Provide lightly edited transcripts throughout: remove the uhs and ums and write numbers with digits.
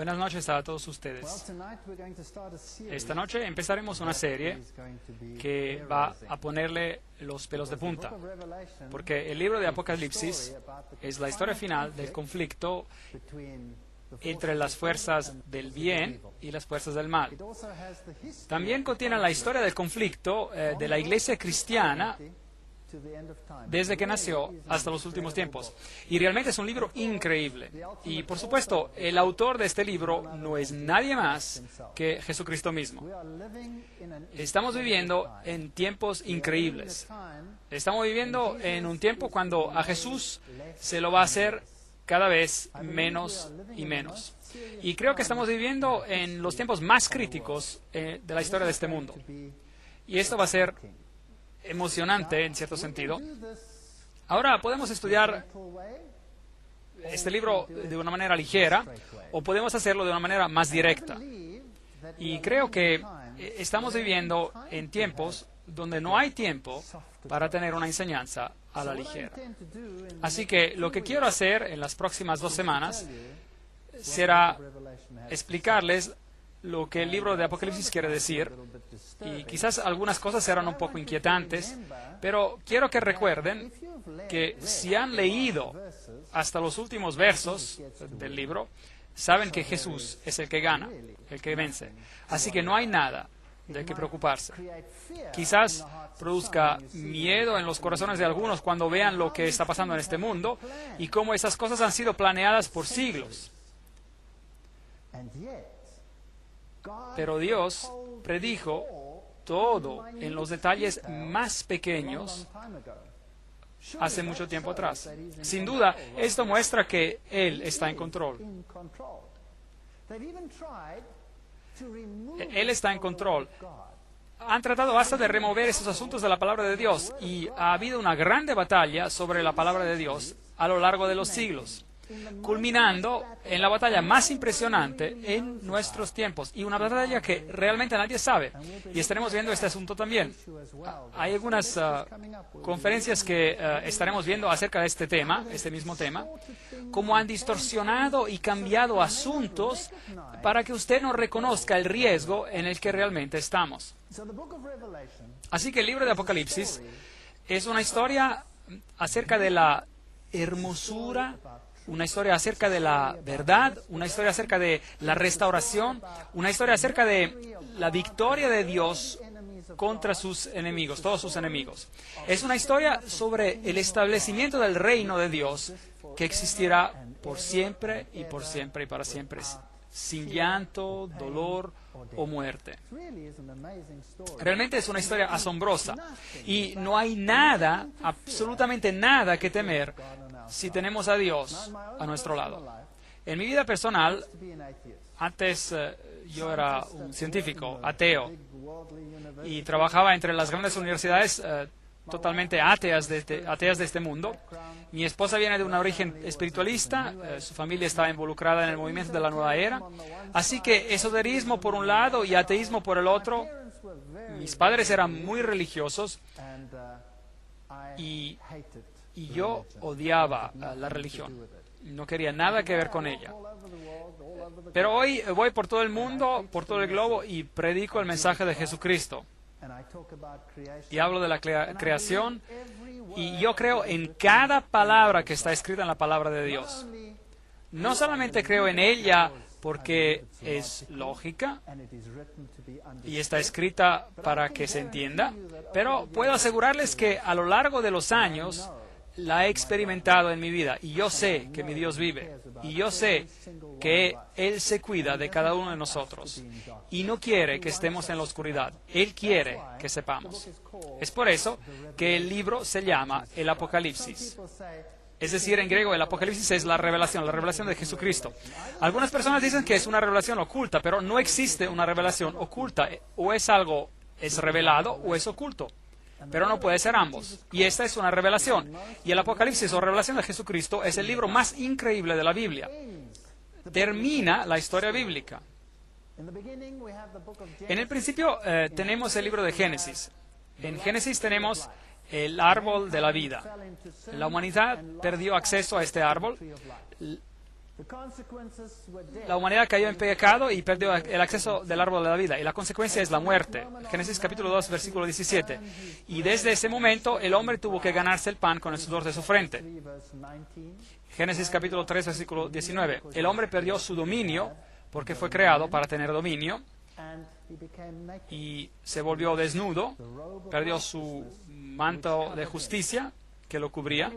Buenas noches a todos ustedes. Esta noche empezaremos una serie que va a ponerle los pelos de punta, porque el libro de Apocalipsis es la historia final del conflicto entre las fuerzas del bien y las fuerzas del mal. También contiene la historia del conflicto de la iglesia cristiana desde que nació hasta los últimos tiempos. Y realmente es un libro increíble. Y por supuesto, el autor de este libro no es nadie más que Jesucristo mismo. Estamos viviendo en tiempos increíbles. Estamos viviendo en un tiempo cuando a Jesús se lo va a hacer cada vez menos y menos. Y creo que estamos viviendo en los tiempos más críticos de la historia de este mundo. Y esto va a ser emocionante en cierto sentido. Ahora podemos estudiar este libro de una manera ligera o podemos hacerlo de una manera más directa. Y creo que estamos viviendo en tiempos donde no hay tiempo para tener una enseñanza a la ligera. Así que lo que quiero hacer en las próximas 2 semanas será explicarles lo que el libro de Apocalipsis quiere decir, y quizás algunas cosas serán un poco inquietantes, pero quiero que recuerden que si han leído hasta los últimos versos del libro, saben que Jesús es el que gana, el que vence. Así que no hay nada de qué preocuparse. Quizás produzca miedo en los corazones de algunos cuando vean lo que está pasando en este mundo y cómo esas cosas han sido planeadas por siglos. Pero Dios predijo todo en los detalles más pequeños hace mucho tiempo atrás. Sin duda, esto muestra que Él está en control. Él está en control. Han tratado hasta de remover esos asuntos de la palabra de Dios y ha habido una grande batalla sobre la palabra de Dios a lo largo de los siglos, culminando en la batalla más impresionante en nuestros tiempos, y una batalla que realmente nadie sabe, y estaremos viendo este asunto también. Hay algunas conferencias que estaremos viendo acerca de este tema, este mismo tema, cómo han distorsionado y cambiado asuntos para que usted no reconozca el riesgo en el que realmente estamos. Así que el libro de Apocalipsis es una historia acerca de la hermosura, una historia acerca de la verdad, una historia acerca de la restauración, una historia acerca de la victoria de Dios contra sus enemigos, todos sus enemigos. Es una historia sobre el establecimiento del reino de Dios que existirá por siempre y por siempre y para siempre, sin llanto, dolor o muerte. Realmente es una historia asombrosa y no hay nada, absolutamente nada que temer si tenemos a Dios a nuestro lado. En mi vida personal, antes yo era un científico, ateo, y trabajaba entre las grandes universidades totalmente ateas de este mundo. Mi esposa viene de un origen espiritualista, su familia estaba involucrada en el movimiento de la nueva era, así que esoterismo por un lado y ateísmo por el otro. Mis padres eran muy religiosos y yo odiaba la religión, no quería nada que ver con ella. Pero hoy voy por todo el mundo, por todo el globo, y predico el mensaje de Jesucristo. Y hablo de la creación, y yo creo en cada palabra que está escrita en la palabra de Dios. No solamente creo en ella porque es lógica y está escrita para que se entienda, pero puedo asegurarles que a lo largo de los años la he experimentado en mi vida, y yo sé que mi Dios vive, y yo sé que Él se cuida de cada uno de nosotros, y no quiere que estemos en la oscuridad. Él quiere que sepamos. Es por eso que el libro se llama el Apocalipsis. Es decir, en griego, el Apocalipsis es la revelación de Jesucristo. Algunas personas dicen que es una revelación oculta, pero no existe una revelación oculta. O es algo, es revelado, o es oculto. Pero no puede ser ambos. Y esta es una revelación. Y el Apocalipsis o revelación de Jesucristo es el libro más increíble de la Biblia. Termina la historia bíblica. En el principio tenemos el libro de Génesis. En Génesis tenemos el árbol de la vida. La humanidad perdió acceso a este árbol. La humanidad cayó en pecado y perdió el acceso del árbol de la vida. Y la consecuencia es la muerte. Génesis capítulo 2, versículo 17. Y desde ese momento el hombre tuvo que ganarse el pan con el sudor de su frente. Génesis capítulo 3, versículo 19. El hombre perdió su dominio porque fue creado para tener dominio y se volvió desnudo, perdió su manto de justicia que lo cubría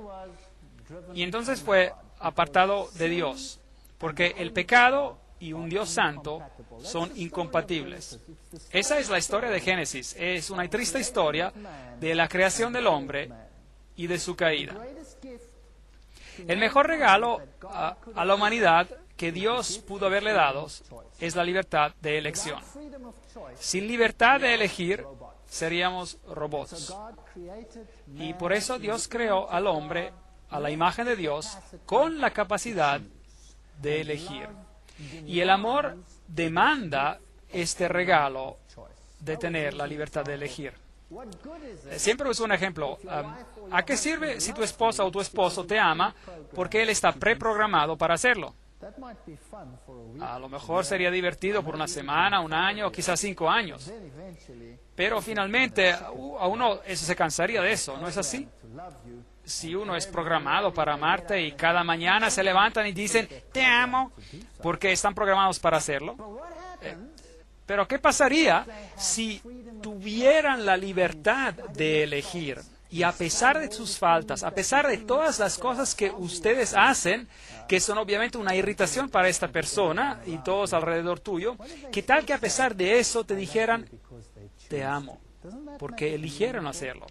y entonces fue apartado de Dios, porque el pecado y un Dios santo son incompatibles. Esa es la historia de Génesis. Es una triste historia de la creación del hombre y de su caída. El mejor regalo a la humanidad que Dios pudo haberle dado es la libertad de elección. Sin libertad de elegir, seríamos robots. Y por eso Dios creó al hombre a la imagen de Dios con la capacidad de elegir. Y el amor demanda este regalo de tener la libertad de elegir. Siempre uso un ejemplo. ¿A qué sirve si tu esposa o tu esposo te ama porque él está preprogramado para hacerlo? A lo mejor sería divertido por una semana, un año o quizás 5 años. Pero finalmente a uno se cansaría de eso, ¿no es así? Si uno es programado para amarte y cada mañana se levantan y dicen, te amo, porque están programados para hacerlo. Pero ¿qué pasaría si tuvieran la libertad de elegir? Y a pesar de sus faltas, a pesar de todas las cosas que ustedes hacen, que son obviamente una irritación para esta persona y todos alrededor tuyo, ¿qué tal que a pesar de eso te dijeran, te amo, porque eligieron hacerlo?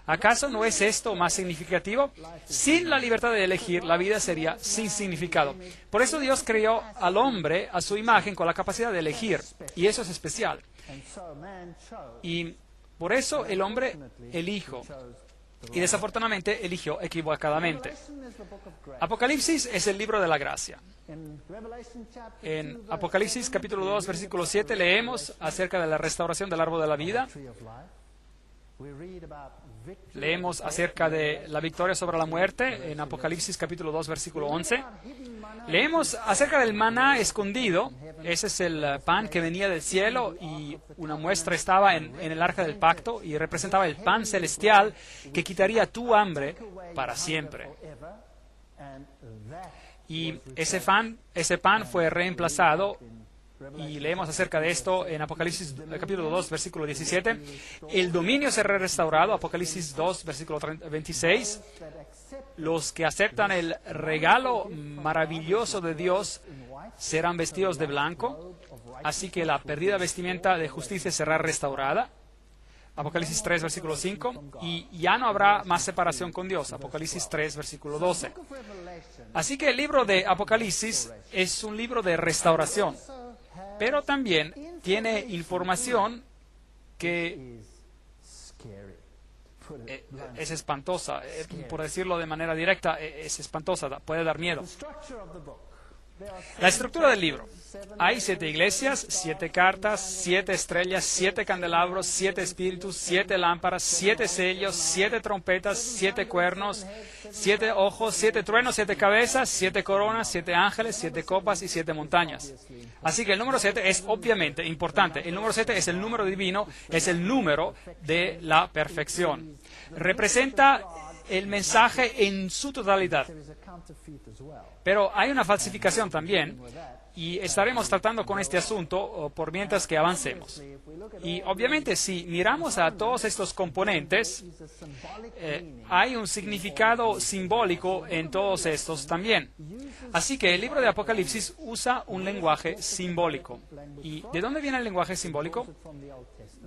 ¿Acaso no es esto más significativo? Sin la libertad de elegir, la vida sería sin significado. Por eso Dios creó al hombre a su imagen con la capacidad de elegir, y eso es especial. Y por eso el hombre eligió, y desafortunadamente eligió equivocadamente. Apocalipsis es el libro de la gracia. En Apocalipsis capítulo 2, versículo 7 leemos acerca de la restauración del árbol de la vida. Leemos acerca de la victoria sobre la muerte en Apocalipsis capítulo 2, versículo 11. Leemos acerca del maná escondido. Ese es el pan que venía del cielo y una muestra estaba en el arca del pacto y representaba el pan celestial que quitaría tu hambre para siempre. Y ese pan fue reemplazado. Y leemos acerca de esto en Apocalipsis capítulo 2, versículo 17. El dominio será restaurado, Apocalipsis 2, versículo 26. Los que aceptan el regalo maravilloso de Dios serán vestidos de blanco, así que la perdida vestimenta de justicia será restaurada. Apocalipsis 3, versículo 5. Y ya no habrá más separación con Dios, Apocalipsis 3, versículo 12. Así que el libro de Apocalipsis es un libro de restauración. Pero también tiene información que es espantosa, por decirlo de manera directa, es espantosa, puede dar miedo. La estructura del libro. Hay 7 iglesias, 7 cartas, 7 estrellas, 7 candelabros, 7 espíritus, 7 lámparas, 7 sellos, 7 trompetas, 7 cuernos, 7 ojos, 7 truenos, 7 cabezas, 7 coronas, 7 ángeles, 7 copas y 7 montañas. Así que el número 7 es obviamente importante. El número 7 es el número divino, es el número de la perfección. Representa el mensaje en su totalidad. Pero hay una falsificación también, y estaremos tratando con este asunto por mientras que avancemos. Y obviamente si miramos a todos estos componentes, hay un significado simbólico en todos estos también. Así que el libro de Apocalipsis usa un lenguaje simbólico. ¿Y de dónde viene el lenguaje simbólico?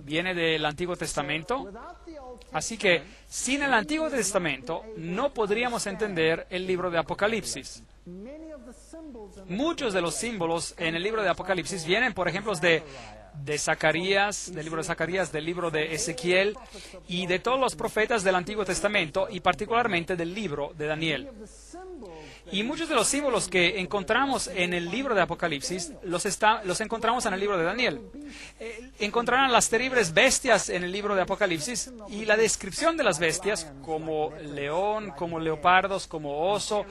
Viene del Antiguo Testamento. Así que sin el Antiguo Testamento no podríamos entender el libro de Apocalipsis. Muchos de los símbolos en el libro de Apocalipsis vienen, por ejemplo, de de Zacarías, del libro de Zacarías, del libro de Ezequiel y de todos los profetas del Antiguo Testamento y particularmente del libro de Daniel. Y muchos de los símbolos que encontramos en el libro de Apocalipsis los encontramos en el libro de Daniel. Encontrarán las terribles bestias en el libro de Apocalipsis y la descripción de las bestias como león, como leopardos, como oso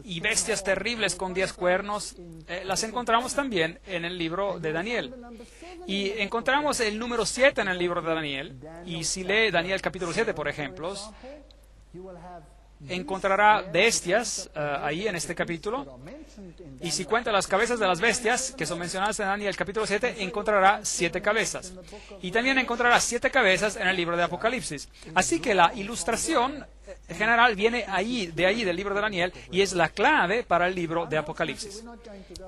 y bestias terribles con 10 cuernos, las encontramos también en el libro de Daniel. Y encontramos el número 7 en el libro de Daniel. Y si lee Daniel capítulo 7, por ejemplo, encontrará bestias ahí en este capítulo, y si cuenta las cabezas de las bestias que son mencionadas en Daniel capítulo 7, encontrará 7 cabezas. Y también encontrará 7 cabezas en el libro de Apocalipsis. Así que la ilustración general viene de ahí del libro de Daniel, y es la clave para el libro de Apocalipsis.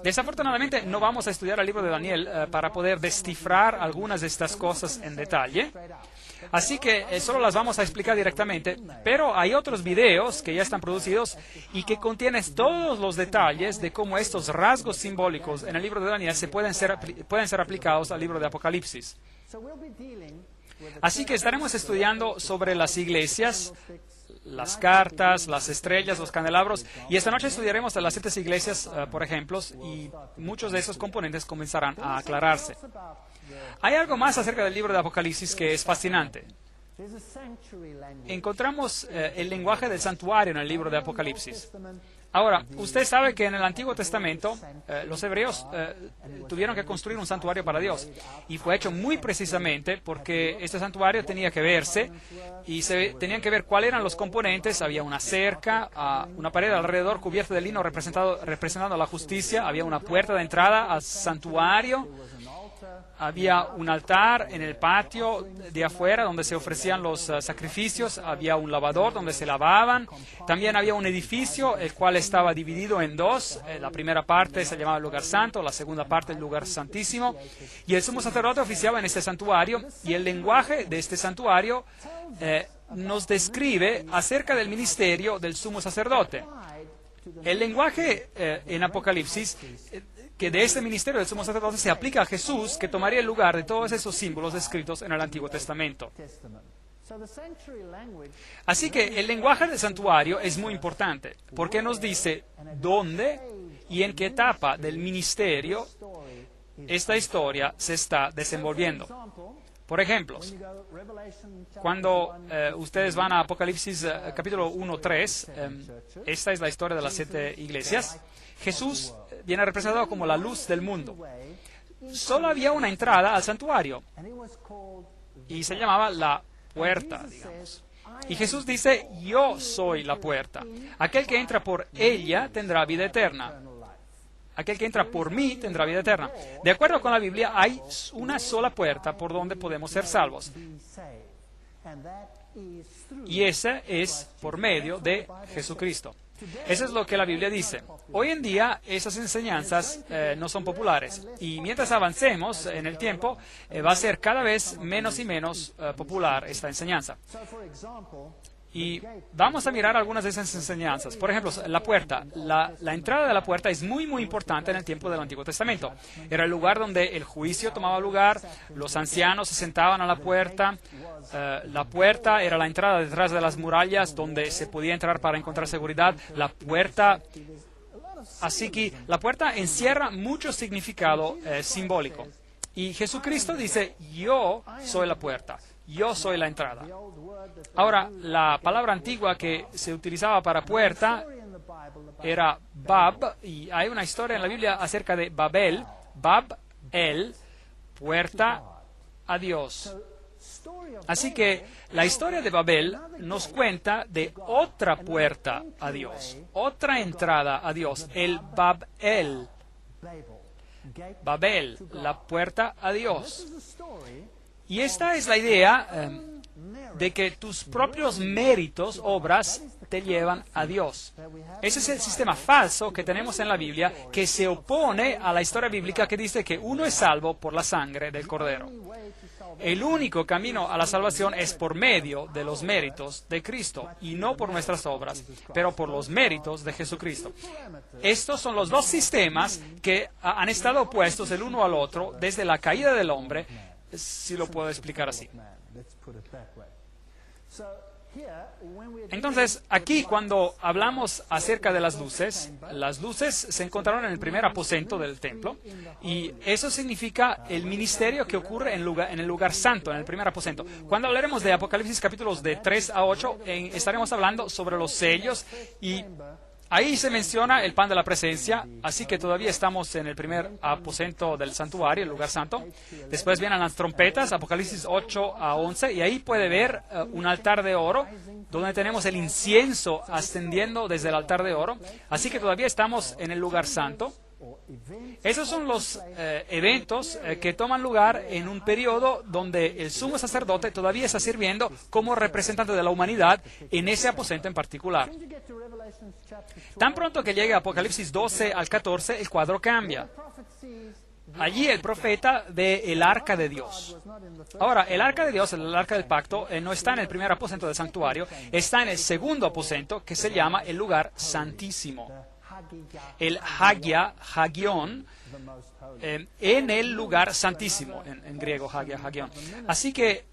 Desafortunadamente no vamos a estudiar el libro de Daniel para poder descifrar algunas de estas cosas en detalle. Así que solo las vamos a explicar directamente, pero hay otros videos que ya están producidos y que contienen todos los detalles de cómo estos rasgos simbólicos en el libro de Daniel pueden ser aplicados al libro de Apocalipsis. Así que estaremos estudiando sobre las iglesias, las cartas, las estrellas, los candelabros, y esta noche estudiaremos las 7 iglesias, por ejemplo, y muchos de esos componentes comenzarán a aclararse. Hay algo más acerca del libro de Apocalipsis que es fascinante. Encontramos el lenguaje del santuario en el libro de Apocalipsis. Ahora, usted sabe que en el Antiguo Testamento los hebreos tuvieron que construir un santuario para Dios, y fue hecho muy precisamente porque este santuario tenía que verse y tenían que ver cuáles eran los componentes. Había una cerca, una pared alrededor cubierta de lino representando la justicia, había una puerta de entrada al santuario, había un altar en el patio de afuera donde se ofrecían los sacrificios, había un lavador donde se lavaban, también había un edificio el cual estaba dividido en 2, la primera parte se llamaba el lugar santo, la segunda parte el lugar santísimo, y el sumo sacerdote oficiaba en este santuario, y el lenguaje de este santuario nos describe acerca del ministerio del sumo sacerdote. El lenguaje en Apocalipsis que de este ministerio del sumo sacerdote se aplica a Jesús, que tomaría el lugar de todos esos símbolos descritos en el Antiguo Testamento. Así que el lenguaje del santuario es muy importante, porque nos dice dónde y en qué etapa del ministerio esta historia se está desenvolviendo. Por ejemplo, cuando ustedes van a Apocalipsis capítulo 1-3, esta es la historia de las 7 iglesias. Jesús viene representado como la luz del mundo. Solo había una entrada al santuario y se llamaba la puerta, digamos. Y Jesús dice, yo soy la puerta. Aquel que entra por ella tendrá vida eterna. Aquel que entra por mí tendrá vida eterna. De acuerdo con la Biblia, hay una sola puerta por donde podemos ser salvos. Y esa es por medio de Jesucristo. Eso es lo que la Biblia dice. Hoy en día esas enseñanzas no son populares, y mientras avancemos en el tiempo va a ser cada vez menos y menos popular esta enseñanza. Y vamos a mirar algunas de esas enseñanzas. Por ejemplo, la puerta. La entrada de la puerta es muy, muy importante en el tiempo del Antiguo Testamento. Era el lugar donde el juicio tomaba lugar, los ancianos se sentaban a la puerta. La puerta era la entrada detrás de las murallas donde se podía entrar para encontrar seguridad. Así que la puerta encierra mucho significado simbólico. Y Jesucristo dice, yo soy la puerta. Yo soy la entrada. Ahora, la palabra antigua que se utilizaba para puerta era Bab, y hay una historia en la Biblia acerca de Babel, Bab-el, puerta a Dios. Así que la historia de Babel nos cuenta de otra puerta a Dios, otra entrada a Dios, el Bab-el. Babel, la puerta a Dios. Y esta es la idea de que tus propios méritos, obras, te llevan a Dios. Ese es el sistema falso que tenemos en la Biblia, que se opone a la historia bíblica que dice que uno es salvo por la sangre del Cordero. El único camino a la salvación es por medio de los méritos de Cristo y no por nuestras obras, pero por los méritos de Jesucristo. Estos son los dos sistemas que han estado opuestos el uno al otro desde la caída del hombre, si lo puedo explicar así. Entonces, aquí cuando hablamos acerca de las luces se encontraron en el primer aposento del templo, y eso significa el ministerio que ocurre en el lugar santo, en el primer aposento. Cuando hablaremos de Apocalipsis capítulos de 3 a 8, estaremos hablando sobre los sellos, y ahí se menciona el pan de la presencia, así que todavía estamos en el primer aposento del santuario, el lugar santo. Después vienen las trompetas, Apocalipsis 8 a 11, y ahí puede ver un altar de oro, donde tenemos el incienso ascendiendo desde el altar de oro. Así que todavía estamos en el lugar santo. Esos son los eventos que toman lugar en un periodo donde el sumo sacerdote todavía está sirviendo como representante de la humanidad en ese aposento en particular. Tan pronto que llegue Apocalipsis 12 al 14, el cuadro cambia. Allí el profeta ve el arca de Dios. Ahora, el arca de Dios, el arca del pacto, no está en el primer aposento del santuario, está en el segundo aposento, que se llama el lugar santísimo. El Hagion, en el lugar santísimo, en griego, Hagion. Así que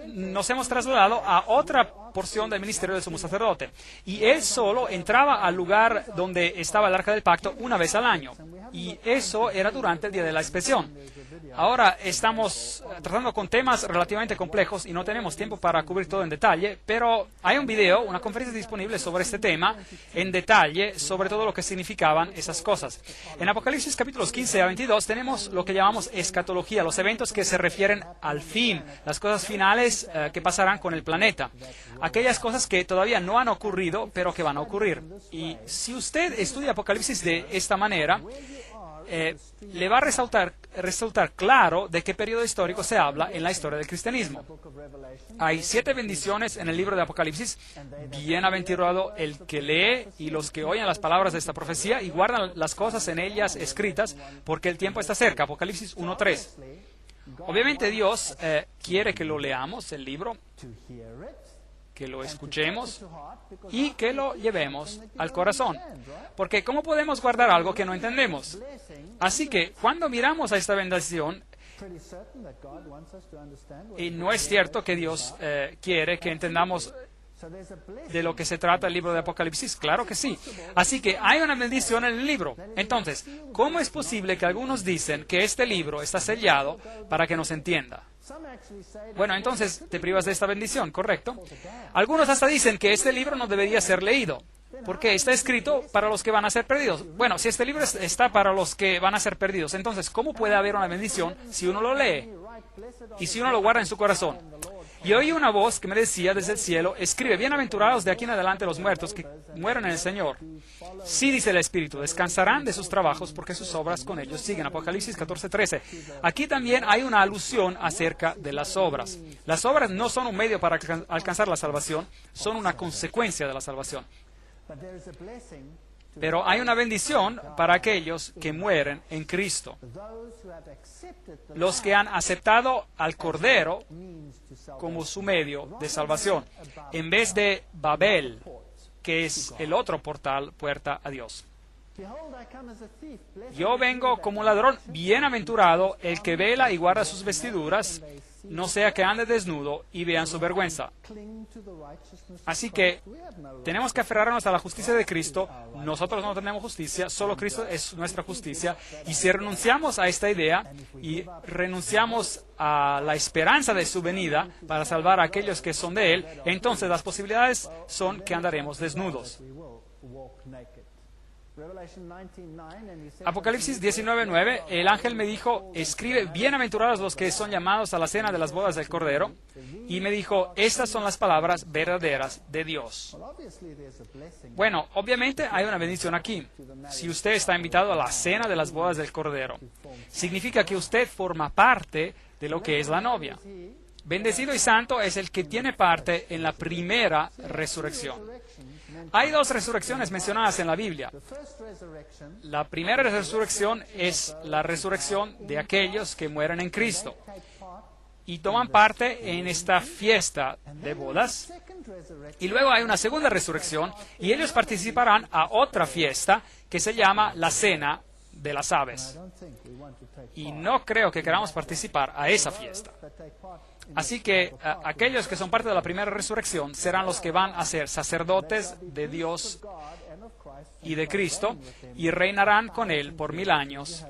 nos hemos trasladado a otra porción del ministerio del sumo sacerdote, y él solo entraba al lugar donde estaba el arca del pacto una vez al año, y eso era durante el día de la expiación. Ahora estamos tratando con temas relativamente complejos y no tenemos tiempo para cubrir todo en detalle, pero hay un video, una conferencia disponible sobre este tema en detalle, sobre todo lo que significaban esas cosas. En Apocalipsis capítulos 15 a 22 tenemos lo que llamamos escatología, los eventos que se refieren al fin, las cosas finales que pasarán con el planeta, aquellas cosas que todavía no han ocurrido, pero que van a ocurrir. Y si usted estudia Apocalipsis de esta manera, le va a resultar claro de qué periodo histórico se habla en la historia del cristianismo. Hay 7 bendiciones en el libro de Apocalipsis. Bienaventurado el que lee y los que oyen las palabras de esta profecía y guardan las cosas en ellas escritas, porque el tiempo está cerca. Apocalipsis 1:3. Obviamente Dios quiere que lo leamos, el libro, que lo escuchemos y que lo llevemos al corazón. Porque ¿cómo podemos guardar algo que no entendemos? Así que cuando miramos a esta bendición, y no es cierto que Dios quiere que entendamos de lo que se trata el libro de Apocalipsis, claro que sí. Así que hay una bendición en el libro. Entonces, ¿cómo es posible que algunos dicen que este libro está sellado para que nos entienda? Bueno, entonces te privas de esta bendición, ¿correcto? Algunos hasta dicen que este libro no debería ser leído, porque está escrito para los que van a ser perdidos. Bueno, si este libro está para los que van a ser perdidos, entonces, ¿cómo puede haber una bendición si uno lo lee y si uno lo guarda en su corazón? Y oí una voz que me decía desde el cielo: escribe, bienaventurados de aquí en adelante los muertos que mueren en el Señor. Sí, dice el Espíritu, descansarán de sus trabajos porque sus obras con ellos siguen. Apocalipsis 14:13. Aquí también hay una alusión acerca de las obras. Las obras no son un medio para alcanzar la salvación, son una consecuencia de la salvación. Pero hay una bendición para aquellos que mueren en Cristo. Los que han aceptado al Cordero como su medio de salvación, en vez de Babel, que es el otro portal, puerta a Dios. Yo vengo como un ladrón, bienaventurado el que vela y guarda sus vestiduras, no sea que ande desnudo y vean su vergüenza. Así que tenemos que aferrarnos a la justicia de Cristo. Nosotros no tenemos justicia, solo Cristo es nuestra justicia. Y si renunciamos a esta idea y renunciamos a la esperanza de su venida para salvar a aquellos que son de Él, entonces las posibilidades son que andaremos desnudos. Apocalipsis 19:9, el ángel me dijo: escribe, bienaventurados los que son llamados a la cena de las bodas del Cordero. Y me dijo: estas son las palabras verdaderas de Dios. Bueno, obviamente hay una bendición aquí. Si usted está invitado a la cena de las bodas del Cordero, significa que usted forma parte de lo que es la novia. Bendecido y santo es el que tiene parte en la primera resurrección. Hay dos resurrecciones mencionadas en la Biblia. La primera resurrección es la resurrección de aquellos que mueren en Cristo y toman parte en esta fiesta de bodas. Y luego hay una segunda resurrección y ellos participarán a otra fiesta que se llama la Cena de las Aves. Y no creo que queramos participar a esa fiesta. Así que aquellos que son parte de la primera resurrección serán los que van a ser sacerdotes de Dios y de Cristo y reinarán con Él por 1000 años.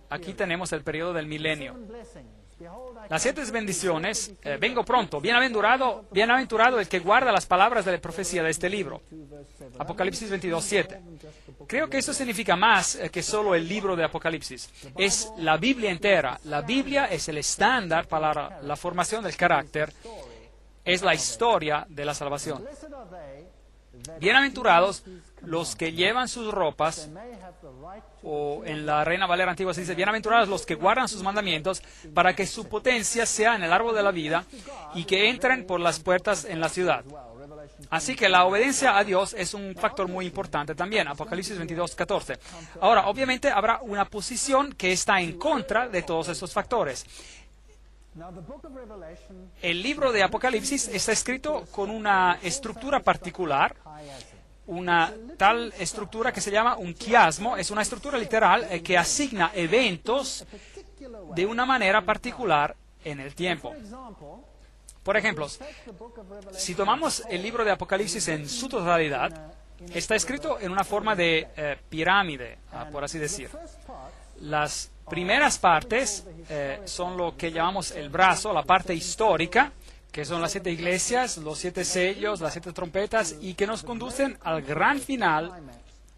Aquí tenemos el periodo del milenio. Las 7 bendiciones, vengo pronto, bienaventurado el que guarda las palabras de la profecía de este libro. Apocalipsis 22:7. Creo que eso significa más que solo el libro de Apocalipsis. Es la Biblia entera. La Biblia es el estándar para la formación del carácter. Es la historia de la salvación. Bienaventurados los que llevan sus ropas, o en la Reina Valera Antigua se dice, bienaventurados los que guardan sus mandamientos, para que su potencia sea en el árbol de la vida y que entren por las puertas en la ciudad. Así que la obediencia a Dios es un factor muy importante también, Apocalipsis 22:14. Ahora, obviamente habrá una posición que está en contra de todos estos factores. El libro de Apocalipsis está escrito con una estructura particular, una tal estructura que se llama un quiasmo. Es una estructura literal que asigna eventos de una manera particular en el tiempo. Por ejemplo, si tomamos el libro de Apocalipsis en su totalidad, está escrito en una forma de pirámide, por así decir. Las primeras partes son lo que llamamos el brazo, la parte histórica, que son las 7 iglesias, los 7 sellos, las 7 trompetas, y que nos conducen al gran final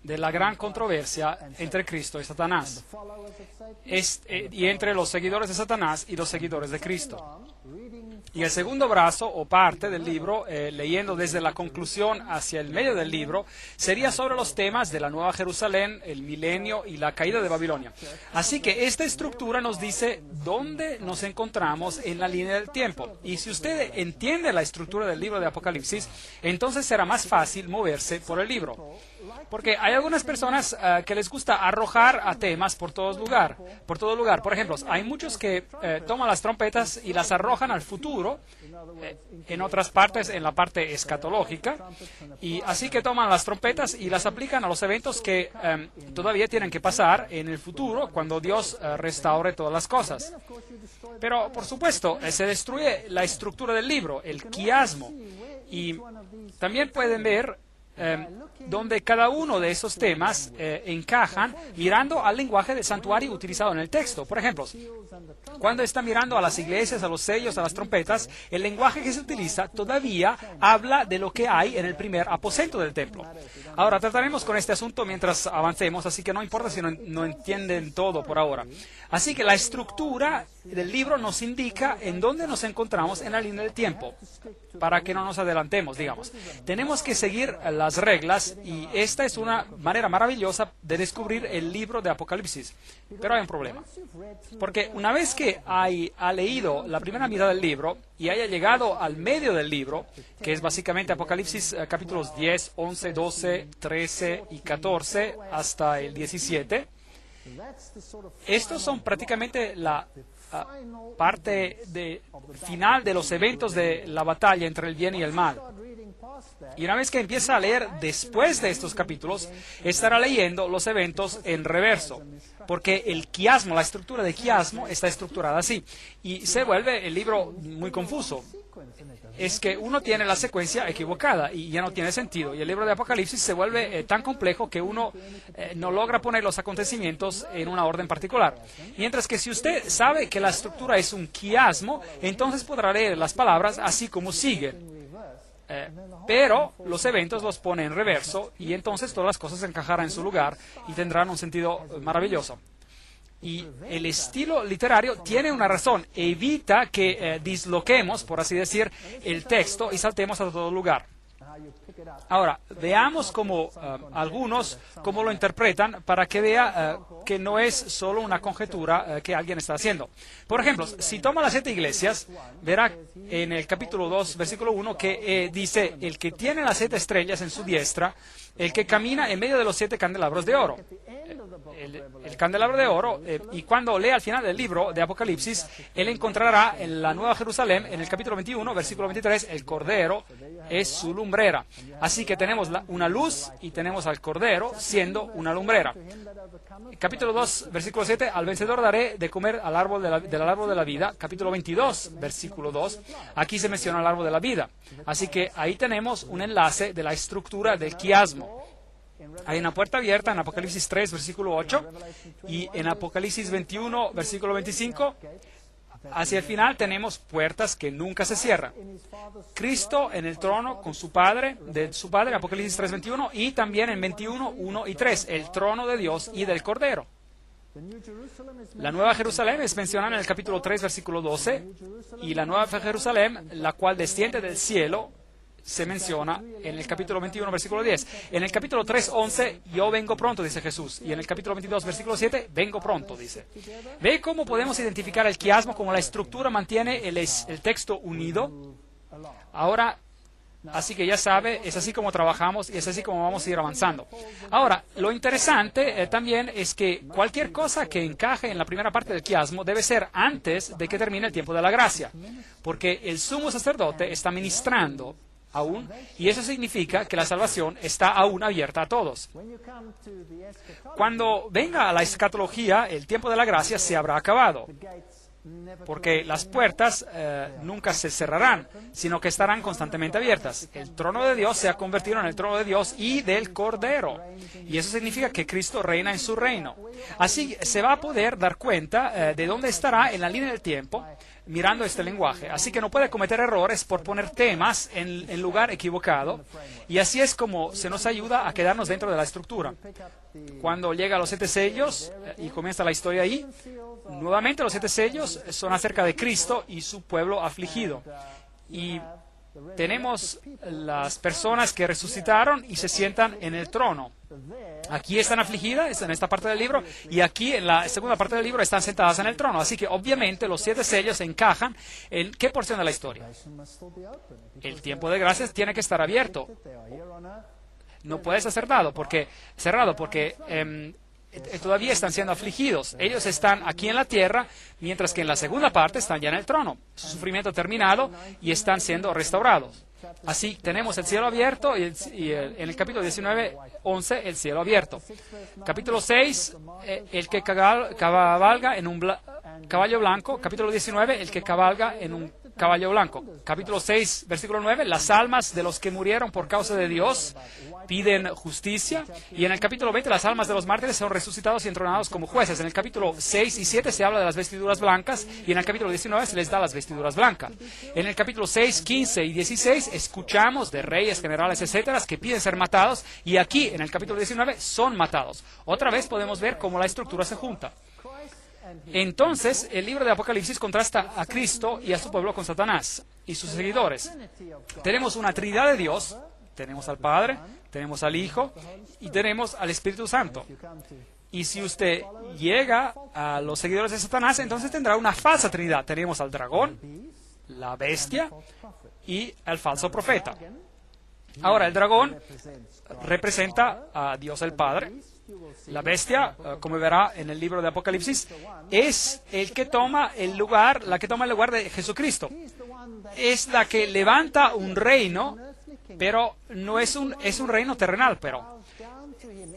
de la gran controversia entre Cristo y Satanás, y entre los seguidores de Satanás y los seguidores de Cristo. Y el segundo brazo o parte del libro, leyendo desde la conclusión hacia el medio del libro, sería sobre los temas de la Nueva Jerusalén, el milenio y la caída de Babilonia. Así que esta estructura nos dice dónde nos encontramos en la línea del tiempo. Y si usted entiende la estructura del libro de Apocalipsis, entonces será más fácil moverse por el libro. Porque hay algunas personas que les gusta arrojar a temas por todo lugar. Por ejemplo, hay muchos que toman las trompetas y las arrojan al futuro, en otras partes, en la parte escatológica, y así que toman las trompetas y las aplican a los eventos que todavía tienen que pasar en el futuro, cuando Dios restaure todas las cosas. Pero, por supuesto, se destruye la estructura del libro, el quiasmo, y también pueden ver donde cada uno de esos temas encajan mirando al lenguaje del santuario utilizado en el texto. Por ejemplo, cuando está mirando a las iglesias, a los sellos, a las trompetas, el lenguaje que se utiliza todavía habla de lo que hay en el primer aposento del templo. Ahora, trataremos con este asunto mientras avancemos, así que no importa si no entienden todo por ahora. Así que la estructura del libro nos indica en dónde nos encontramos en la línea del tiempo, para que no nos adelantemos, digamos. Tenemos que seguir las reglas, y esta es una manera maravillosa de descubrir el libro de Apocalipsis. Pero hay un problema, porque una vez que ha leído la primera mitad del libro y haya llegado al medio del libro, que es básicamente Apocalipsis capítulos 10, 11, 12, 13 y 14 hasta el 17, estos son prácticamente la parte final de los eventos de la batalla entre el bien y el mal. Y una vez que empieza a leer después de estos capítulos, estará leyendo los eventos en reverso, porque el quiasmo, la estructura de quiasmo, está estructurada así, y se vuelve el libro muy confuso. Es que uno tiene la secuencia equivocada y ya no tiene sentido, y el libro de Apocalipsis se vuelve tan complejo que uno no logra poner los acontecimientos en una orden particular. Mientras que si usted sabe que la estructura es un quiasmo, entonces podrá leer las palabras así como sigue. Pero los eventos los pone en reverso, y entonces todas las cosas encajarán en su lugar y tendrán un sentido maravilloso. Y el estilo literario tiene una razón: evita que disloquemos, por así decir, el texto y saltemos a todo lugar. Ahora, veamos cómo algunos cómo lo interpretan para que vea que no es solo una conjetura que alguien está haciendo. Por ejemplo, si toma las 7 iglesias, verá en el capítulo 2, versículo 1, que dice, el que tiene las 7 estrellas en su diestra, el que camina en medio de los 7 candelabros de oro. El candelabro de oro, y cuando lea al final del libro de Apocalipsis, él encontrará en la Nueva Jerusalén, en el capítulo 21, versículo 23, el Cordero es su lumbrera. Así que tenemos una luz y tenemos al Cordero siendo una lumbrera. Capítulo 2, versículo 7, al vencedor daré de comer del árbol de la vida. Capítulo 22, versículo 2, aquí se menciona el árbol de la vida. Así que ahí tenemos un enlace de la estructura del quiasmo. Hay una puerta abierta en Apocalipsis 3, versículo 8, y en Apocalipsis 21, versículo 25, hacia el final tenemos puertas que nunca se cierran. Cristo en el trono con su Padre, Apocalipsis 3, 21, y también en 21, 1 y 3, el trono de Dios y del Cordero. La Nueva Jerusalén es mencionada en el capítulo 3, versículo 12, y la Nueva Jerusalén, la cual desciende del cielo, se menciona en el capítulo 21, versículo 10. En el capítulo 3, 11, yo vengo pronto, dice Jesús. Y en el capítulo 22, versículo 7, vengo pronto, dice. ¿Ve cómo podemos identificar el quiasmo, cómo la estructura mantiene el texto unido? Ahora, así que ya sabe, es así como trabajamos y es así como vamos a ir avanzando. Ahora, lo interesante también es que cualquier cosa que encaje en la primera parte del quiasmo debe ser antes de que termine el tiempo de la gracia. Porque el sumo sacerdote está ministrando aún, y eso significa que la salvación está aún abierta a todos. Cuando venga a la escatología, el tiempo de la gracia se habrá acabado, porque las puertas nunca se cerrarán, sino que estarán constantemente abiertas. El trono de Dios se ha convertido en el trono de Dios y del Cordero, y eso significa que Cristo reina en su reino. Así se va a poder dar cuenta de dónde estará en la línea del tiempo, mirando este lenguaje. Así que no puede cometer errores por poner temas en lugar equivocado, y así es como se nos ayuda a quedarnos dentro de la estructura. Cuando llega a los 7 sellos, y comienza la historia ahí, nuevamente los 7 sellos son acerca de Cristo y su pueblo afligido. Y tenemos las personas que resucitaron y se sientan en el trono. Aquí están afligidas en esta parte del libro, y aquí en la segunda parte del libro están sentadas en el trono. Así que obviamente los 7 sellos encajan en ¿qué porción de la historia? El tiempo de gracias tiene que estar abierto. No puede ser cerrado porque todavía están siendo afligidos. Ellos están aquí en la tierra, mientras que en la segunda parte están ya en el trono. Su sufrimiento ha terminado y están siendo restaurados. Así tenemos el cielo abierto y en el capítulo 19, 11, el cielo abierto. Capítulo 6, el que cabalga en un caballo blanco. Capítulo 19, el que cabalga en un caballo blanco. Capítulo 6, versículo 9, las almas de los que murieron por causa de Dios piden justicia. Y en el capítulo 20, las almas de los mártires son resucitados y entronados como jueces. En el capítulo 6 y 7 se habla de las vestiduras blancas, y en el capítulo 19 se les da las vestiduras blancas. En el capítulo 6, 15 y 16 escuchamos de reyes, generales, etcétera, que piden ser matados, y aquí en el capítulo 19 son matados. Otra vez podemos ver cómo la estructura se junta. Entonces, el libro de Apocalipsis contrasta a Cristo y a su pueblo con Satanás y sus seguidores. Tenemos una Trinidad de Dios, tenemos al Padre, tenemos al Hijo y tenemos al Espíritu Santo. Y si usted llega a los seguidores de Satanás, entonces tendrá una falsa Trinidad. Tenemos al dragón, la bestia y al falso profeta. Ahora, el dragón representa a Dios el Padre. La bestia, como verá en el libro de Apocalipsis, es el que toma el lugar, la que toma el lugar de Jesucristo. Es la que levanta un reino, pero no es un reino terrenal, pero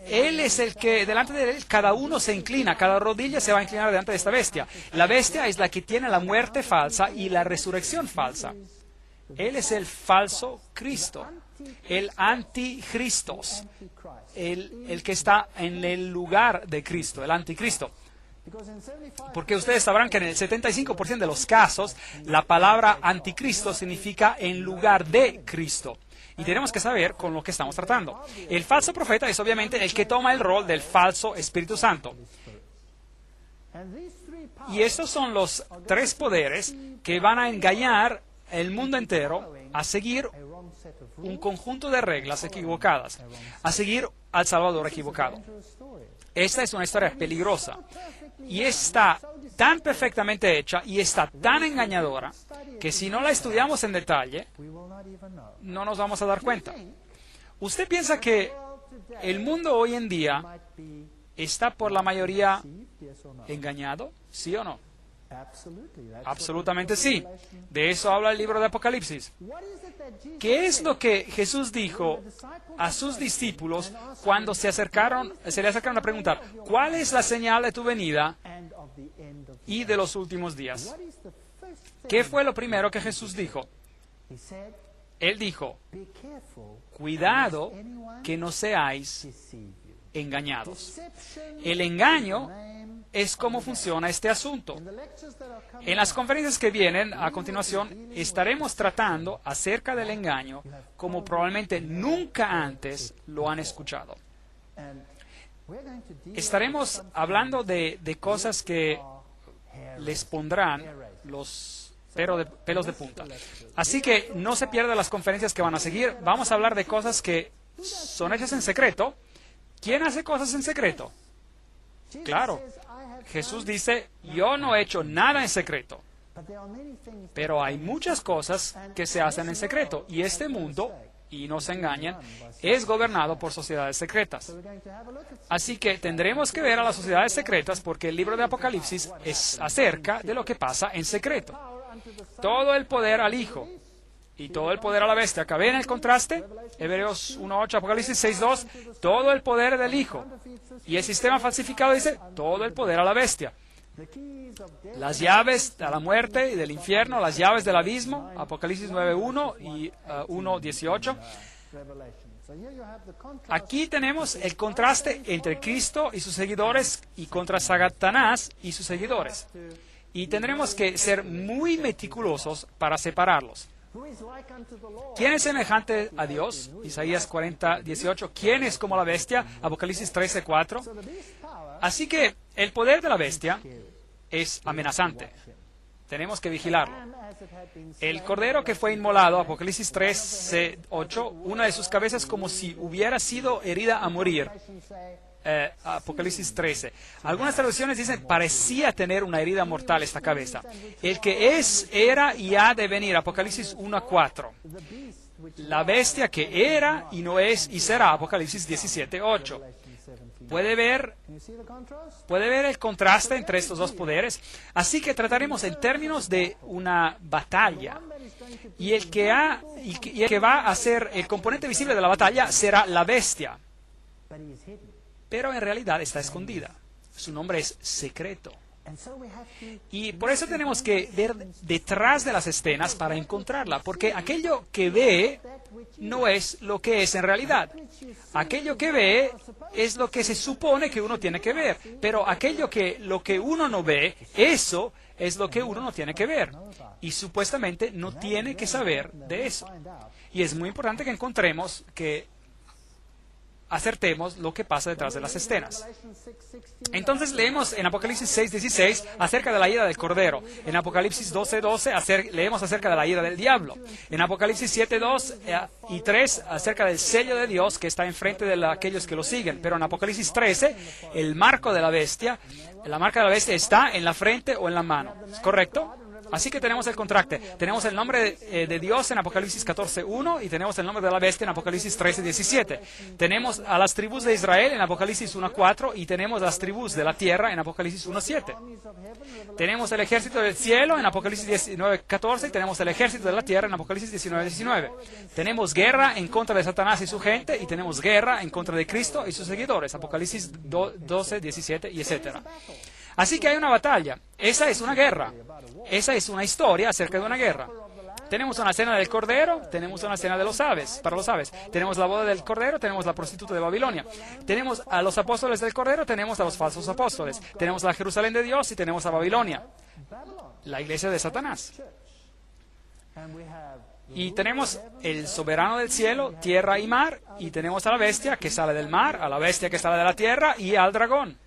Él es el que, delante de Él, cada uno se inclina, cada rodilla se va a inclinar delante de esta bestia. La bestia es la que tiene la muerte falsa y la resurrección falsa. Él es el falso Cristo, el anticristos, el que está en el lugar de Cristo, el anticristo. Porque ustedes sabrán que en el 75% de los casos, la palabra anticristo significa en lugar de Cristo. Y tenemos que saber con lo que estamos tratando. El falso profeta es obviamente el que toma el rol del falso Espíritu Santo. Y estos son los 3 poderes que van a engañar el mundo entero a seguir un conjunto de reglas equivocadas, a seguir al Salvador equivocado. Esta es una historia peligrosa y está tan perfectamente hecha y está tan engañadora que si no la estudiamos en detalle, no nos vamos a dar cuenta. ¿Usted piensa que el mundo hoy en día está por la mayoría engañado? ¿Sí o no? Absolutamente sí. De eso habla el libro de Apocalipsis. ¿Qué es lo que Jesús dijo a sus discípulos cuando se le acercaron a preguntar, ¿cuál es la señal de tu venida y de los últimos días? ¿Qué fue lo primero que Jesús dijo? Él dijo, cuidado que no seáis engañados. El engaño es cómo funciona este asunto. En las conferencias que vienen a continuación estaremos tratando acerca del engaño como probablemente nunca antes lo han escuchado. Estaremos hablando de cosas que les pondrán los pelos de punta. Así que no se pierdan las conferencias que van a seguir. Vamos a hablar de cosas que son hechas en secreto. ¿Quién hace cosas en secreto? Claro. Jesús dice, yo no he hecho nada en secreto. Pero hay muchas cosas que se hacen en secreto. Y este mundo, y no se engañen, es gobernado por sociedades secretas. Así que tendremos que ver a las sociedades secretas porque el libro de Apocalipsis es acerca de lo que pasa en secreto. Todo el poder al Hijo y todo el poder a la bestia. ¿Acá ven el contraste? Hebreos 1.8, Apocalipsis 6.2, todo el poder del Hijo. Y el sistema falsificado dice, todo el poder a la bestia. Las llaves de la muerte y del infierno, las llaves del abismo, Apocalipsis 9.1 y 1.18. Aquí tenemos el contraste entre Cristo y sus seguidores y contra Satanás y sus seguidores. Y tendremos que ser muy meticulosos para separarlos. ¿Quién es semejante a Dios? Isaías 40:18. ¿Quién es como la bestia? Apocalipsis 13:4. Así que el poder de la bestia es amenazante. Tenemos que vigilarlo. El cordero que fue inmolado, Apocalipsis 13:8, una de sus cabezas como si hubiera sido herida a morir. Apocalipsis 13. Algunas traducciones dicen, parecía tener una herida mortal esta cabeza. El que es, era y ha de venir, Apocalipsis 1:4. La bestia que era y no es y será, Apocalipsis 17:8. ¿Puede ver el contraste entre estos dos poderes? Así que trataremos en términos de una batalla. Y el que va a ser el componente visible de la batalla será la bestia. Pero en realidad está escondida. Su nombre es secreto. Y por eso tenemos que ver detrás de las escenas para encontrarla, porque aquello que ve no es lo que es en realidad. Aquello que ve es lo que se supone que uno tiene que ver, pero lo que uno no ve, eso es lo que uno no tiene que ver. Y supuestamente no tiene que saber de eso. Y es muy importante que encontremos que acertemos lo que pasa detrás de las escenas. Entonces leemos en Apocalipsis 6:16 acerca de la ira del Cordero. En Apocalipsis 12:12 leemos acerca de la ira del diablo. En Apocalipsis 7:2 y 3 acerca del sello de Dios que está enfrente de aquellos que lo siguen. Pero en Apocalipsis 13, el marco de la bestia, la marca de la bestia está en la frente o en la mano. ¿Es correcto? Así que tenemos el contraste. Tenemos el nombre de Dios en Apocalipsis 14:1 y tenemos el nombre de la bestia en Apocalipsis 13:17. Tenemos a las tribus de Israel en Apocalipsis 1:4 y tenemos las tribus de la tierra en Apocalipsis 1:7. Tenemos el ejército del cielo en Apocalipsis 19:14 y tenemos el ejército de la tierra en Apocalipsis 19:19. Tenemos guerra en contra de Satanás y su gente y tenemos guerra en contra de Cristo y sus seguidores. Apocalipsis 12:17 y etc. Así que hay una batalla. Esa es una guerra. Esa es una historia acerca de una guerra. Tenemos una cena del Cordero, tenemos una cena de los aves, para los aves. Tenemos la boda del Cordero, tenemos la prostituta de Babilonia. Tenemos a los apóstoles del Cordero, tenemos a los falsos apóstoles. Tenemos la Jerusalén de Dios y tenemos a Babilonia, la iglesia de Satanás. Y tenemos el soberano del cielo, tierra y mar, y tenemos a la bestia que sale del mar, a la bestia que sale de la tierra y al dragón.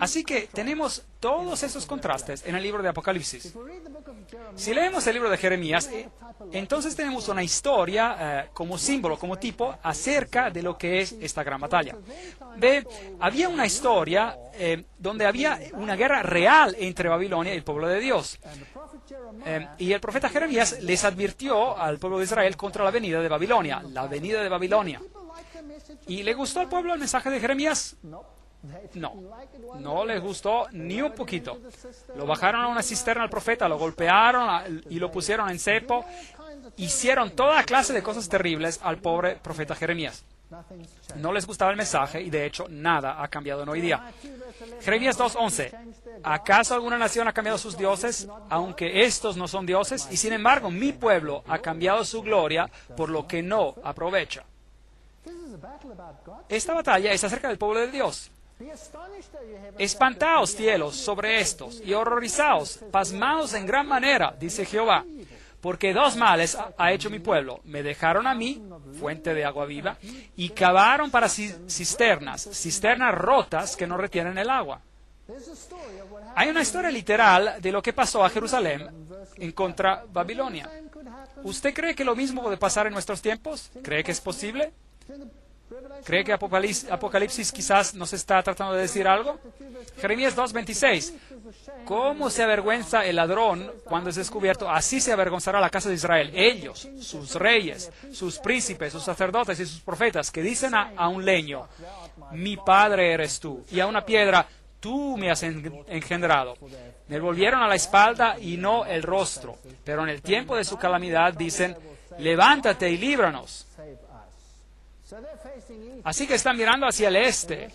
Así que tenemos todos esos contrastes en el libro de Apocalipsis. Si leemos el libro de Jeremías, entonces tenemos una historia como símbolo, como tipo, acerca de lo que es esta gran batalla. Ve, había una historia donde había una guerra real entre Babilonia y el pueblo de Dios. Y el profeta Jeremías les advirtió al pueblo de Israel contra la venida de Babilonia, la venida de Babilonia. ¿Y le gustó al pueblo el mensaje de Jeremías? No, no les gustó ni un poquito. Lo bajaron a una cisterna al profeta, lo golpearon y lo pusieron en cepo. Hicieron toda clase de cosas terribles al pobre profeta Jeremías. No les gustaba el mensaje y de hecho nada ha cambiado en hoy día. Jeremías 2:11. ¿Acaso alguna nación ha cambiado sus dioses, aunque estos no son dioses? Y sin embargo, mi pueblo ha cambiado su gloria por lo que no aprovecha. Esta batalla es acerca del pueblo de Dios. Espantaos, cielos, sobre estos, y horrorizaos, pasmaos en gran manera, dice Jehová, porque dos males ha hecho mi pueblo. Me dejaron a mí, fuente de agua viva, y cavaron para cisternas rotas que no retienen el agua. Hay una historia literal de lo que pasó a Jerusalén en contra Babilonia. ¿Usted cree que lo mismo puede pasar en nuestros tiempos? ¿Cree que es posible? ¿Cree que Apocalipsis quizás nos está tratando de decir algo? Jeremías 2:26. ¿Cómo se avergüenza el ladrón cuando es descubierto? Así se avergonzará la casa de Israel. Ellos, sus reyes, sus príncipes, sus sacerdotes y sus profetas, que dicen a un leño, mi padre eres tú, y a una piedra, tú me has engendrado. Me volvieron a la espalda y no el rostro. Pero en el tiempo de su calamidad dicen, levántate y líbranos. Así que están mirando hacia el este,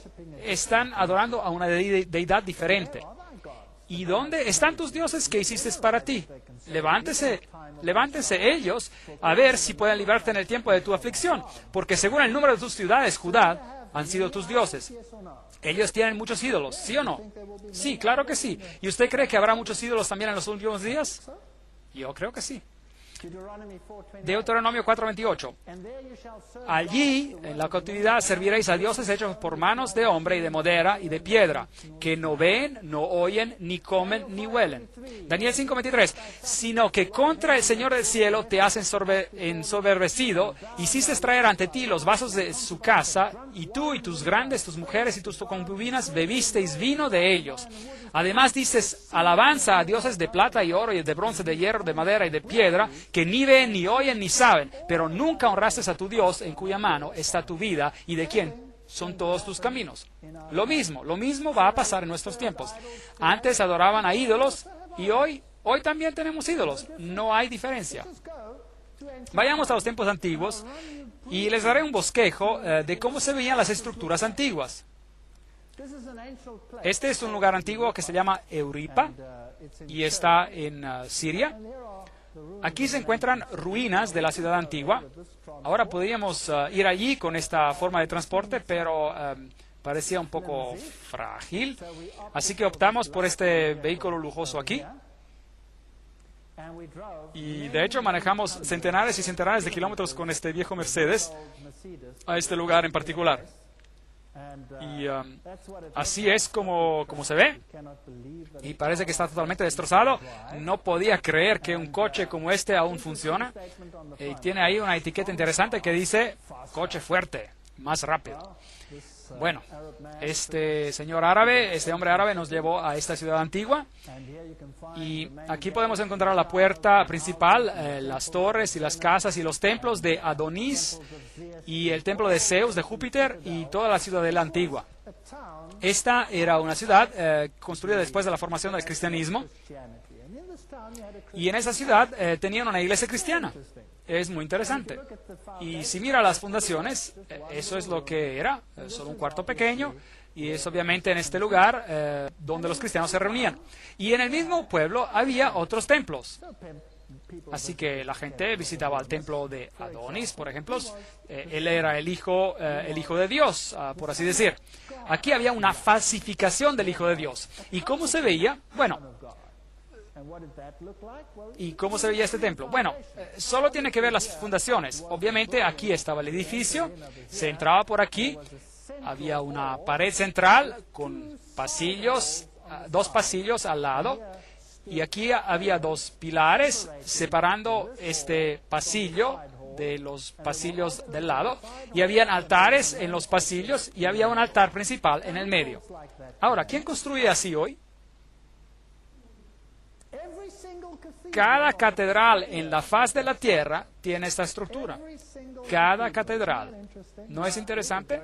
están adorando a una deidad diferente. ¿Y dónde están tus dioses que hiciste para ti? Levántense ellos a ver si pueden librarte en el tiempo de tu aflicción, porque según el número de tus ciudades, Judá, han sido tus dioses. Ellos tienen muchos ídolos, ¿sí o no? Sí, claro que sí. ¿Y usted cree que habrá muchos ídolos también en los últimos días? Yo creo que sí. Deuteronomio 4:28. Allí, en la cautividad, serviréis a dioses hechos por manos de hombre y de madera y de piedra, que no ven, no oyen, ni comen, ni huelen. Daniel 5:23. Sino que contra el Señor del cielo te has ensoberbecido, hiciste traer ante ti los vasos de su casa, y tú y tus grandes, tus mujeres y tus concubinas bebisteis vino de ellos. Además dices alabanza a dioses de plata y oro y de bronce, de hierro, de madera y de piedra, que ni ven, ni oyen, ni saben, pero nunca honraste a tu Dios, en cuya mano está tu vida y de quien son todos tus caminos. Lo mismo va a pasar en nuestros tiempos. Antes adoraban a ídolos y hoy también tenemos ídolos. No hay diferencia. Vayamos a los tiempos antiguos y les daré un bosquejo de cómo se veían las estructuras antiguas. Este es un lugar antiguo que se llama Euripa y está en Siria. Aquí se encuentran ruinas de la ciudad antigua. Ahora podríamos ir allí con esta forma de transporte, pero parecía un poco frágil. Así que optamos por este vehículo lujoso aquí. Y de hecho manejamos centenares y centenares de kilómetros con este viejo Mercedes a este lugar en particular. Y así es como se ve. Y parece que está totalmente destrozado. No podía creer que un coche como este aún funciona. Y tiene ahí una etiqueta interesante que dice, coche fuerte, más rápido. Bueno, este hombre árabe nos llevó a esta ciudad antigua. Y aquí podemos encontrar la puerta principal, las torres y las casas y los templos de Adonis y el templo de Zeus, de Júpiter y toda la ciudadela antigua. Esta era una ciudad construida después de la formación del cristianismo. Y en esa ciudad tenían una iglesia cristiana. Es muy interesante. Y si mira las fundaciones, eso es lo que era, solo un cuarto pequeño, y es obviamente en este lugar donde los cristianos se reunían. Y en el mismo pueblo había otros templos. Así que la gente visitaba el templo de Adonis, por ejemplo. Él era el hijo de Dios, por así decir. Aquí había una falsificación del hijo de Dios. ¿Y cómo se veía? Bueno, ¿y cómo se veía este templo? Bueno, solo tiene que ver las fundaciones. Obviamente aquí estaba el edificio, se entraba por aquí Había una pared central con pasillos, 2 pasillos al lado, y aquí había 2 pilares separando este pasillo de los pasillos del lado, y habían altares en los pasillos y había un altar principal en el medio. Ahora, ¿quién construye así hoy? Cada catedral en la faz de la tierra tiene esta estructura. Cada catedral. ¿No es interesante?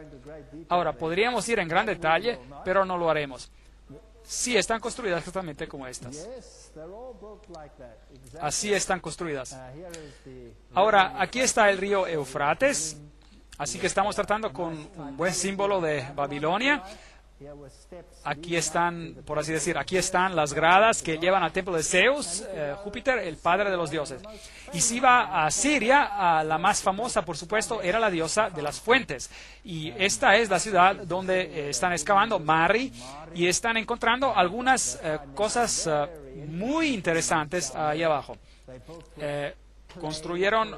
Ahora, podríamos ir en gran detalle, pero no lo haremos. Sí, están construidas exactamente como estas. Así están construidas. Ahora, aquí está el río Éufrates, así que estamos tratando con un buen símbolo de Babilonia. Aquí están, por así decir, aquí están las gradas que llevan al templo de Zeus, Júpiter, el padre de los dioses. Y si va a Siria, la más famosa, por supuesto, era la diosa de las fuentes. Y esta es la ciudad donde están excavando Mari y están encontrando algunas cosas muy interesantes ahí abajo. Construyeron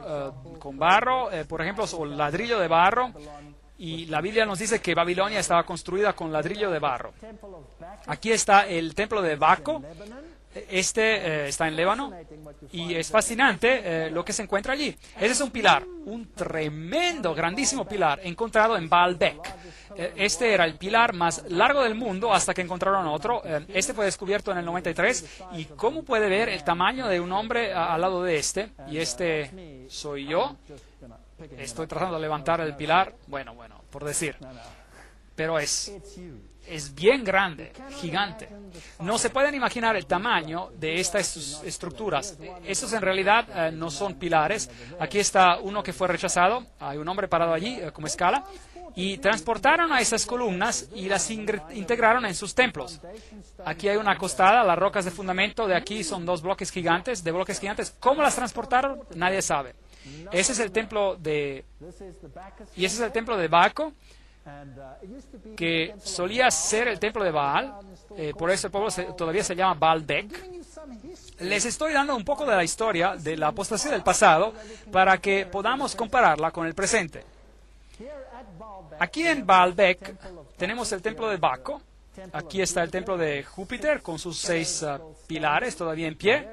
con barro, por ejemplo, o ladrillo de barro. Y la Biblia nos dice que Babilonia estaba construida con ladrillo de barro. Aquí está el templo de Baco. Está en Líbano. Y es fascinante lo que se encuentra allí. Ese es un pilar, un tremendo, grandísimo pilar encontrado en Baalbek. Este era el pilar más largo del mundo hasta que encontraron otro. Este fue descubierto en el 93. Y cómo puede ver el tamaño de un hombre al lado de este. Y este soy yo. Estoy tratando de levantar el pilar, bueno, por decir, pero es bien grande, gigante. No se pueden imaginar el tamaño de estas estructuras. Estos en realidad no son pilares. Aquí está uno que fue rechazado, hay un hombre parado allí como escala, y transportaron a esas columnas y las integraron en sus templos. Aquí hay una acostada, las rocas de fundamento de aquí son 2 bloques gigantes, ¿Cómo las transportaron? Nadie sabe. Ese es el templo de Baco, que solía ser el templo de Baal, por eso el pueblo todavía se llama Baalbek. Les estoy dando un poco de la historia de la apostasía del pasado para que podamos compararla con el presente. Aquí en Baalbek tenemos el templo de Baco, aquí está el templo de Júpiter con sus 6 pilares todavía en pie,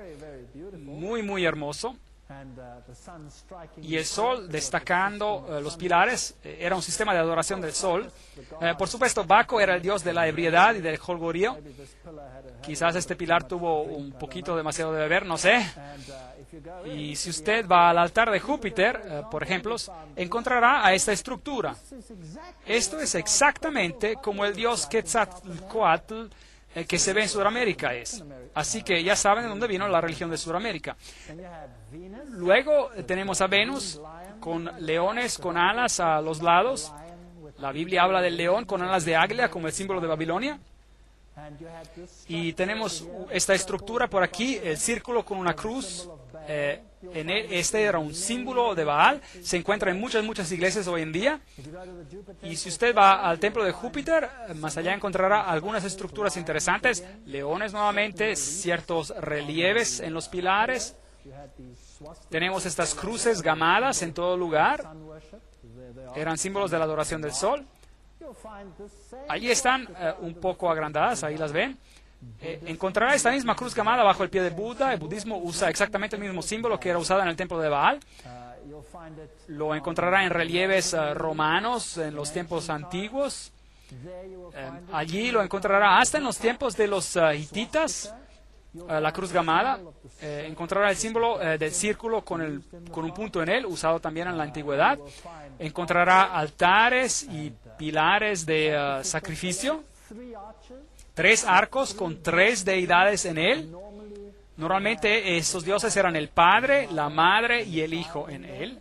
muy hermoso. Y el sol destacando los pilares, era un sistema de adoración del sol. Por supuesto, Baco era el dios de la ebriedad y del jolgorio. Quizás este pilar tuvo un poquito demasiado de beber, no sé. Y si usted va al altar de Júpiter, por ejemplo, encontrará a esta estructura. Esto es exactamente como el dios Quetzalcóatl que se ve en Sudamérica es. Así que ya saben de dónde vino la religión de Sudamérica. Luego tenemos a Venus con leones con alas a los lados. La Biblia habla del león con alas de águila como el símbolo de Babilonia. Y tenemos esta estructura por aquí, el círculo con una cruz. Este era un símbolo de Baal. Se encuentra en muchas iglesias hoy en día. Y si usted va al templo de Júpiter, más allá encontrará algunas estructuras interesantes. Leones nuevamente, ciertos relieves en los pilares. Tenemos estas cruces gamadas en todo lugar. Eran símbolos de la adoración del sol. Allí están un poco agrandadas, ahí las ven. Encontrará esta misma cruz gamada bajo el pie de Buda. El budismo usa exactamente el mismo símbolo que era usado en el templo de Baal. Lo encontrará en relieves romanos en los tiempos antiguos. Allí lo encontrará hasta en los tiempos de los hititas. La cruz gamada. Encontrará el símbolo del círculo con un punto en él, usado también en la antigüedad. Encontrará altares y pilares de sacrificio. 3 arcos con 3 deidades en él. Normalmente esos dioses eran el Padre, la Madre y el Hijo en él.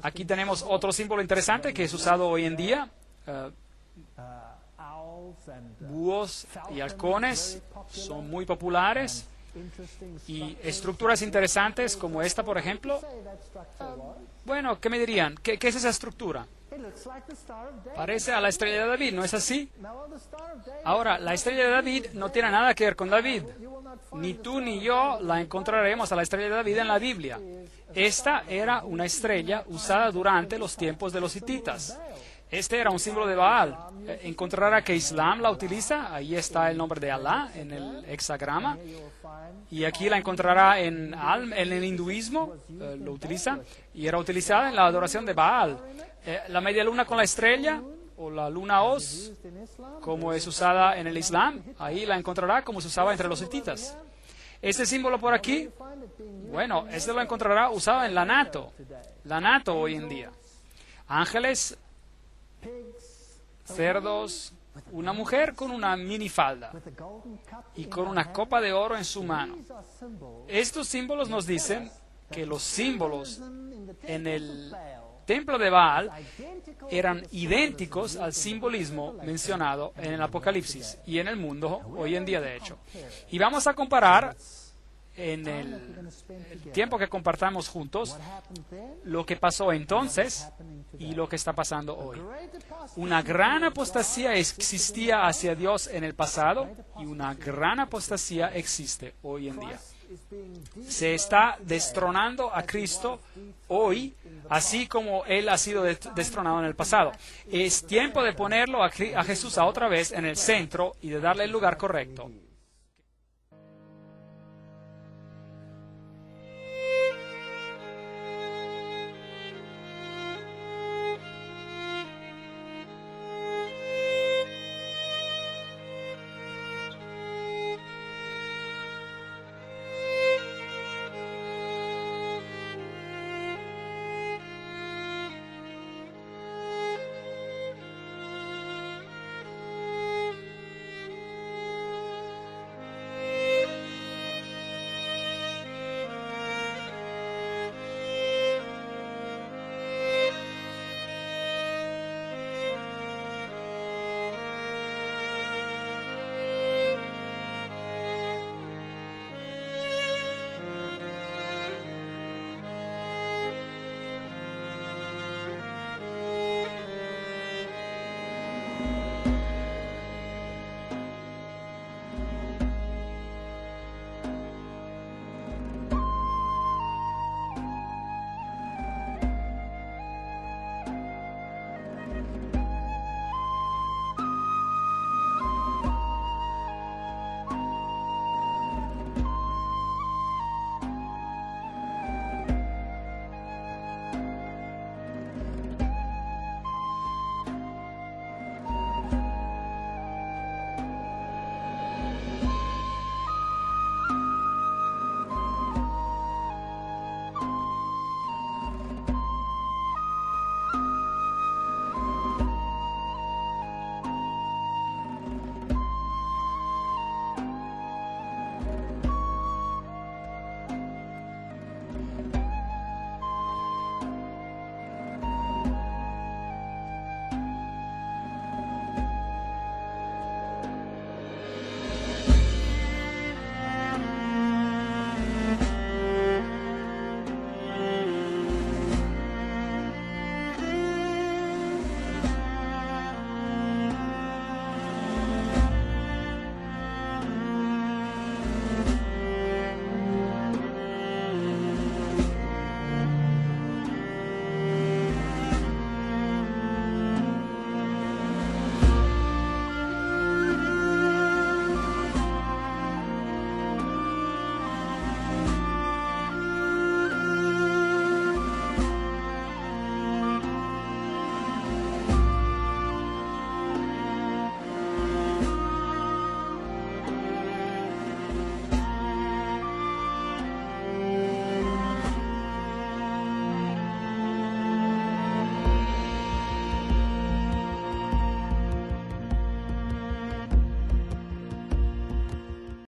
Aquí tenemos otro símbolo interesante que es usado hoy en día. Búhos y halcones son muy populares. Y estructuras interesantes como esta, por ejemplo. Bueno, ¿qué me dirían? ¿Qué es esa estructura? Parece a la estrella de David, ¿no es así? Ahora, la estrella de David no tiene nada que ver con David. Ni tú ni yo la encontraremos a la estrella de David en la Biblia. Esta era una estrella usada durante los tiempos de los hititas. Este era un símbolo de Baal. Encontrará que Islam la utiliza. Ahí está el nombre de Alá en el hexagrama. Y aquí la encontrará en el hinduismo. Lo utiliza. Y era utilizada en la adoración de Baal. La media luna con la estrella, o la luna Oz, como es usada en el Islam. Ahí la encontrará como se usaba entre los hititas. Este símbolo por aquí, bueno, este lo encontrará usado en la NATO hoy en día. Ángeles, cerdos, una mujer con una minifalda y con una copa de oro en su mano. Estos símbolos nos dicen que los símbolos en el templo de Baal eran idénticos al simbolismo mencionado en el Apocalipsis y en el mundo hoy en día, de hecho. Y vamos a comparar en el tiempo que compartamos juntos lo que pasó entonces y lo que está pasando hoy. Una gran apostasía existía hacia Dios en el pasado y una gran apostasía existe hoy en día. Se está destronando a Cristo hoy, así como Él ha sido destronado en el pasado. Es tiempo de ponerlo a Jesús otra vez en el centro y de darle el lugar correcto.